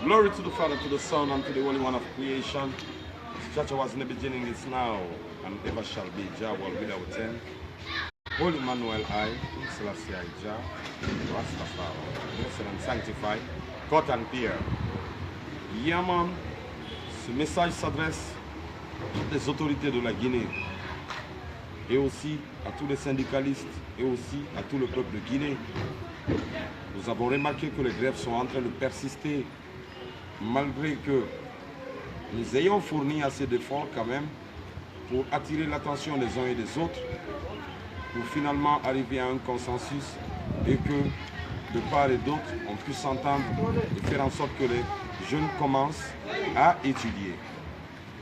Glory to the Father, to the Son, and to the Holy One of creation. Such was in the beginning, is now, and ever shall be. Jah will without end. Holy Emmanuel, I, Selassie I, Jah, Rastafari, blessed and sanctified, cut and pierre. Yaman, ce message s'adresse à toutes les autorités de la Guinée, et aussi à tous les syndicalistes, et aussi à tout le peuple de Guinée. Nous avons remarqué que les grèves sont en train de persister, malgré que nous ayons fourni assez d'efforts quand même pour attirer l'attention des uns et des autres, pour finalement arriver à un consensus et que de part et d'autre, on puisse s'entendre et faire en sorte que les jeunes commencent à étudier.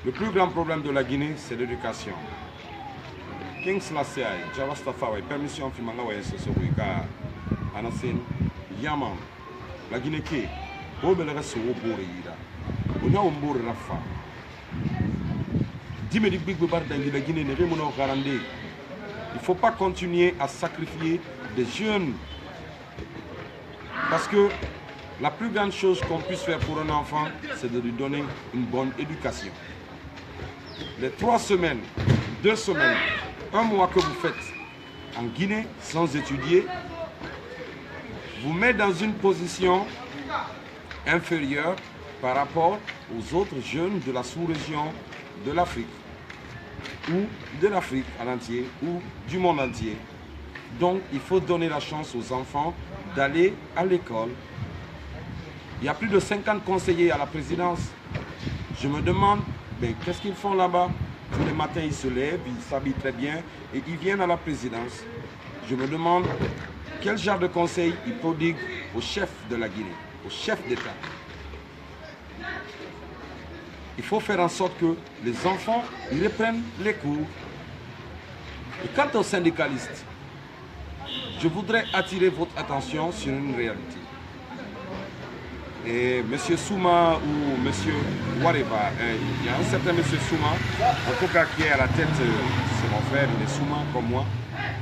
Le plus grand problème de la Guinée, c'est l'éducation. King Selassie, Rastafari, permission Fimanga Wayesosoruika, Anasin, Yaman, la Guinée qui est, Obelere Sowo Boreira, Ona Ombore Rafa. Dimedik Big Bar dans la Guinée, ne remonons garandé. Il ne faut pas continuer à sacrifier des jeunes. Parce que la plus grande chose qu'on puisse faire pour un enfant, c'est de lui donner une bonne éducation. Les 3 semaines, 2 semaines, 1 mois que vous faites en Guinée sans étudier, vous met dans une position inférieure par rapport aux autres jeunes de la sous-région de l'Afrique, ou de l'Afrique en entier, ou du monde entier. Donc, il faut donner la chance aux enfants d'aller à l'école. Il y a plus de 50 conseillers à la présidence. Je me demande, ben, qu'est-ce qu'ils font là-bas? Tous les matins, ils se lèvent, ils s'habillent très bien et ils viennent à la présidence. Je me demande quel genre de conseil ils prodiguent au chef de la Guinée, au chef d'État. Il faut faire en sorte que les enfants ils reprennent les cours. Et quant aux syndicalistes, je voudrais attirer votre attention sur une réalité. Et M. Souma ou M. Wareba, il y a un certain M. Souma, en tout cas qui est à la tête, c'est mon frère, il est Souma comme moi,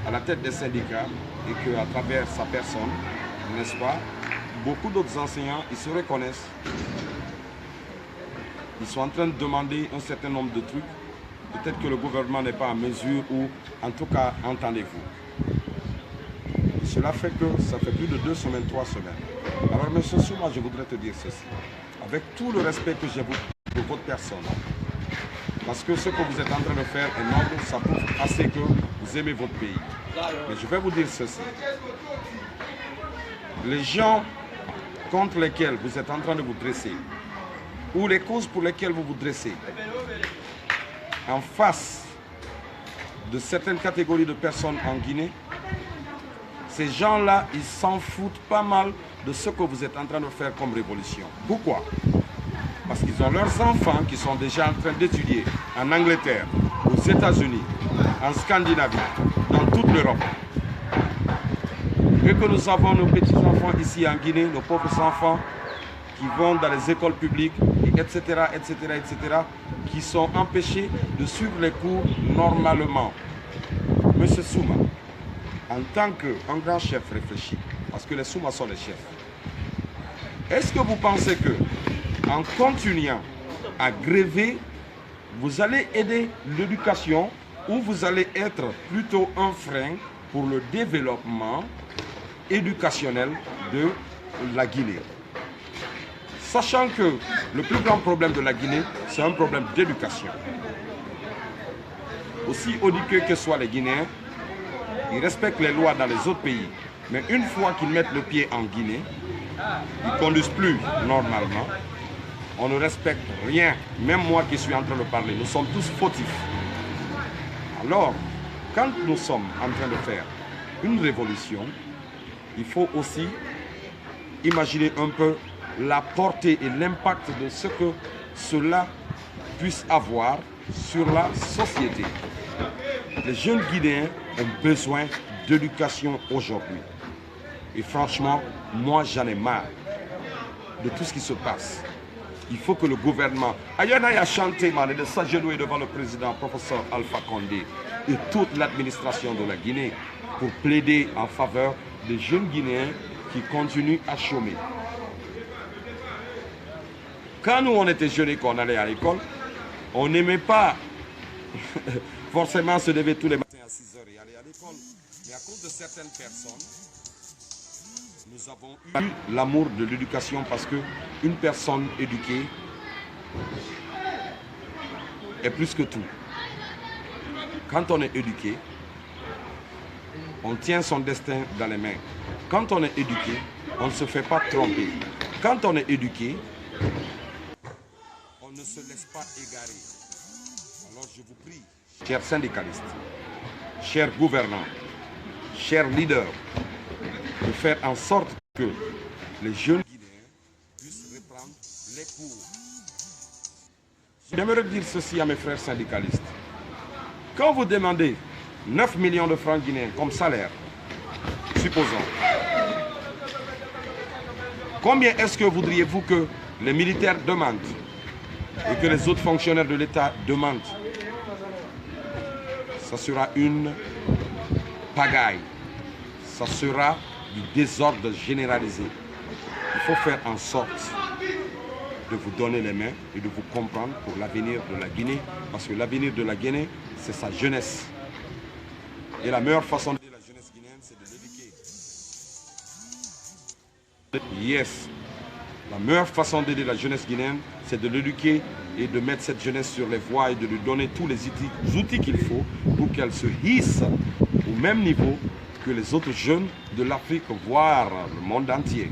à la tête des syndicats, et qu'à travers sa personne, n'est-ce pas, beaucoup d'autres enseignants, ils se reconnaissent. Ils sont en train de demander un certain nombre de trucs. Peut-être que le gouvernement n'est pas en mesure, ou en tout cas, entendez-vous. Cela fait que ça fait plus de 2 semaines, 3 semaines. Alors, M. Souma, je voudrais te dire ceci. Avec tout le respect que j'ai pour votre personne, parce que ce que vous êtes en train de faire est noble, ça prouve assez que vous aimez votre pays. Mais je vais vous dire ceci. Les gens contre lesquels vous êtes en train de vous dresser, ou les causes pour lesquelles vous vous dressez, en face de certaines catégories de personnes en Guinée, ces gens-là, ils s'en foutent pas mal de ce que vous êtes en train de faire comme révolution. Pourquoi? Parce qu'ils ont leurs enfants qui sont déjà en train d'étudier en Angleterre, aux États-Unis, en Scandinavie, dans toute l'Europe. Et que nous avons nos petits-enfants ici en Guinée, nos pauvres enfants qui vont dans les écoles publiques, etc., etc., etc., qui sont empêchés de suivre les cours normalement. Monsieur Souma, en tant qu'un grand chef réfléchi, parce que les Soumas sont les chefs, est-ce que vous pensez que, en continuant à gréver, vous allez aider l'éducation ou vous allez être plutôt un frein pour le développement éducationnel de la Guinée? Sachant que le plus grand problème de la Guinée, c'est un problème d'éducation. Aussi odieux que soient les Guinéens, ils respectent les lois dans les autres pays. Mais une fois qu'ils mettent le pied en Guinée, ils ne conduisent plus normalement. On ne respecte rien. Même moi qui suis en train de parler, nous sommes tous fautifs. Alors, quand nous sommes en train de faire une révolution, il faut aussi imaginer un peu la portée et l'impact de ce que cela puisse avoir sur la société. Les jeunes Guinéens ont besoin d'éducation aujourd'hui. Et franchement, moi j'en ai marre de tout ce qui se passe. Il faut que le gouvernement... Ayana a chanté de s'agenouiller devant le président, professeur Alpha Condé, et toute l'administration de la Guinée pour plaider en faveur des jeunes Guinéens qui continuent à chômer. Quand nous, on était jeunes et qu'on allait à l'école, on n'aimait pas forcément se lever tous les matins à 6 heures et aller à l'école. Mais à cause de certaines personnes, nous avons eu l'amour de l'éducation parce qu'une personne éduquée est plus que tout. Quand on est éduqué, on tient son destin dans les mains. Quand on est éduqué, on ne se fait pas tromper. Quand on est éduqué, on ne se laisse pas égarer. Alors je vous prie, chers syndicalistes, chers gouvernants, chers leaders, de faire en sorte que les jeunes Guinéens puissent reprendre les cours. J'aimerais dire ceci à mes frères syndicalistes. Quand vous demandez 9 millions de francs guinéens comme salaire, supposons, combien est-ce que voudriez-vous que les militaires demandent et que les autres fonctionnaires de l'État demandent? Ça sera une pagaille. Ça sera du désordre généralisé. Il faut faire en sorte de vous donner les mains et de vous comprendre pour l'avenir de la Guinée. Parce que l'avenir de la Guinée, c'est sa jeunesse. Et la meilleure façon d'aider la jeunesse guinéenne, c'est de l'éduquer. Yes. La meilleure façon d'aider la jeunesse guinéenne, c'est de l'éduquer et de mettre cette jeunesse sur les voies et de lui donner tous les outils qu'il faut pour qu'elle se hisse au même niveau que les autres jeunes de l'Afrique, voire le monde entier.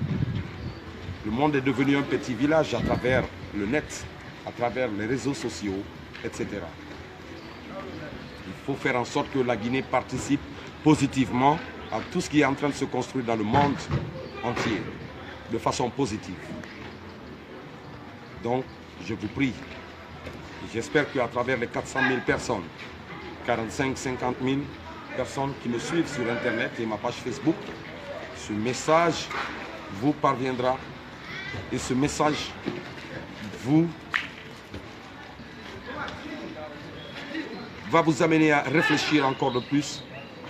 Le monde est devenu un petit village à travers le net, à travers les réseaux sociaux, etc. Il faut faire en sorte que la Guinée participe positivement à tout ce qui est en train de se construire dans le monde entier, de façon positive. Donc, je vous prie, j'espère qu'à travers les 400 000 personnes, 45-50 000 personnes qui me suivent sur Internet et ma page Facebook, ce message vous parviendra et ce message va vous amener à réfléchir encore de plus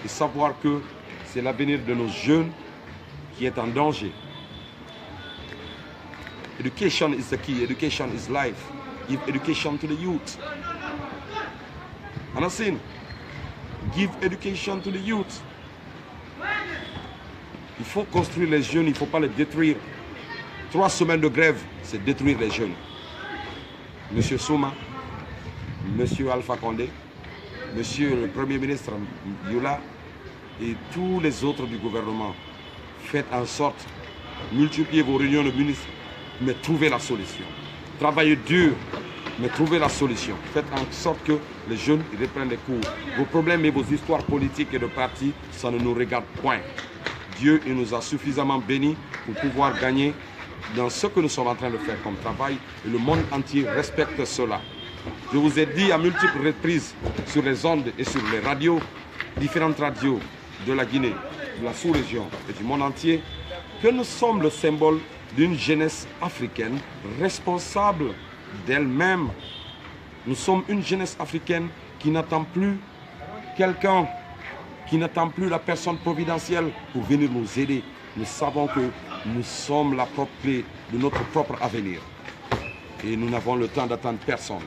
et savoir que c'est l'avenir de nos jeunes qui est en danger. Education is the key. Education is life. Give education to the youth. Understand? Give education to the youth. Il faut construire les jeunes, il ne faut pas les détruire. 3 semaines de grève, c'est détruire les jeunes. Monsieur Souma, Monsieur Alpha Condé, Monsieur le Premier ministre Youla et tous les autres du gouvernement, faites en sorte, multipliez vos réunions de ministres, mais trouvez la solution. Travaillez dur, mais trouvez la solution. Faites en sorte que les jeunes reprennent les cours. Vos problèmes et vos histoires politiques et de partis, ça ne nous regarde point. Dieu il nous a suffisamment bénis pour pouvoir gagner dans ce que nous sommes en train de faire comme travail et le monde entier respecte cela. Je vous ai dit à multiples reprises sur les ondes et sur les radios, différentes radios de la Guinée, de la sous-région et du monde entier, que nous sommes le symbole d'une jeunesse africaine responsable d'elle-même. Nous sommes une jeunesse africaine qui n'attend plus quelqu'un, qui n'attend plus la personne providentielle pour venir nous aider. Nous savons que nous sommes la propre clé de notre propre avenir. Et nous n'avons le temps d'attendre personne.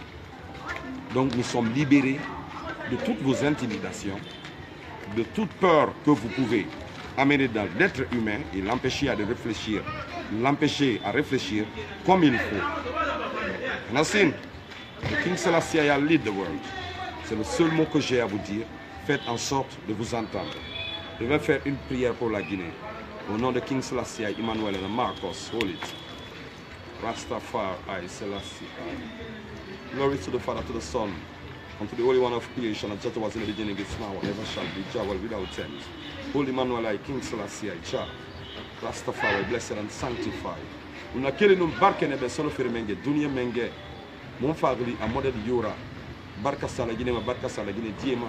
Donc nous sommes libérés de toutes vos intimidations, de toute peur que vous pouvez amener dans l'être humain et l'empêcher à réfléchir. L'empêcher à réfléchir comme il faut. Nassim, the King Selassie I lead the world. C'est le seul mot que j'ai à vous dire. Faites en sorte de vous entendre. Je vais faire une prière pour la Guinée. Au nom de King Selassie, Emmanuel et Marcos, hold it. Rastafari, Selassie. Glory to the Father, to the Son, and to the Holy One of creation, as just was in the beginning, is now, and ever shall be, Jah, without end. Holy Emmanuel, I, King Selassie, Jah, Rastafari, blessed and sanctified. Una kele num barke ne be sono fere menge, dunia menge, mon fagli a modèle yora, barka sala Guinée, ma barka sala Guinée, diema,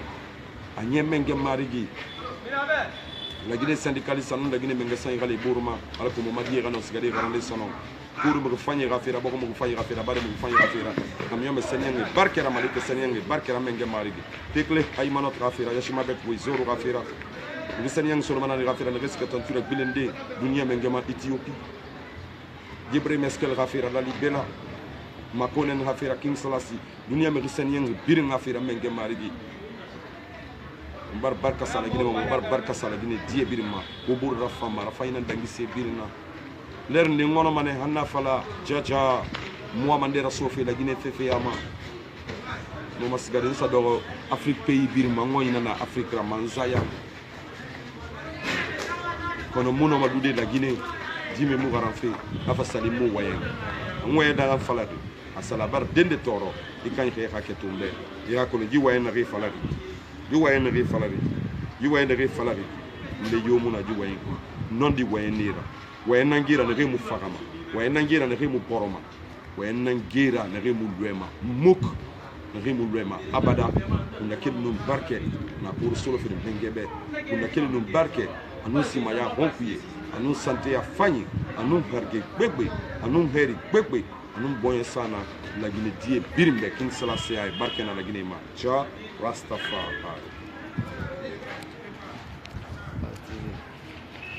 a nye menge marigi. La Guinée syndicaliste, la Guinée menge san yale bourma, alors que mon mari est renonce, regardez, rendez son nom. Pour me faire rafira, beaucoup me faire rafira, bare me faire rafira. Camion me seigneur, barkera malike seigneur, barkera menge marigi. Tekle aymanot rafira, yashima bet wizoro rafira. Le seigneur sur le manane rafira, le risque tant tu le bilende, dunia menge ma Éthiopie. Gibre meskel rafira la libela. makonen hafira king salasi dunia me risen yang birin hafira menge marigi mbar barka sala gine mo mbar barka sala gine die birima ko bur rafa ma rafa ina dangi se birina ler ni ngono mane hanna fala jaja mo mande rasofi la gine fefe yama no masgari sa do afrique pays birima ngoyina na afrique ra manzaya kono muno madude la gine dime mu garanfe afa salimu wayen ngoye da falati asala bar dende toro ikan ke haketumbe ira ko ji wayen na falati ji wayen na falati ji wayen na falati le yomuna ji wayen non di wayen nira wayen nangira na mu fakama wayen nangira na mu poroma wayen nangira na mu lwema muk na mu lwema abada kuna kidu num barke na pour solo fi ngebe kuna kidu num barke anu sima ya honkuye anu sante ya fanyi anu harge gbegbe anu heri gbegbe anu boye sana la gine die birimbe king salase ay barke na la gine ma cha rastafari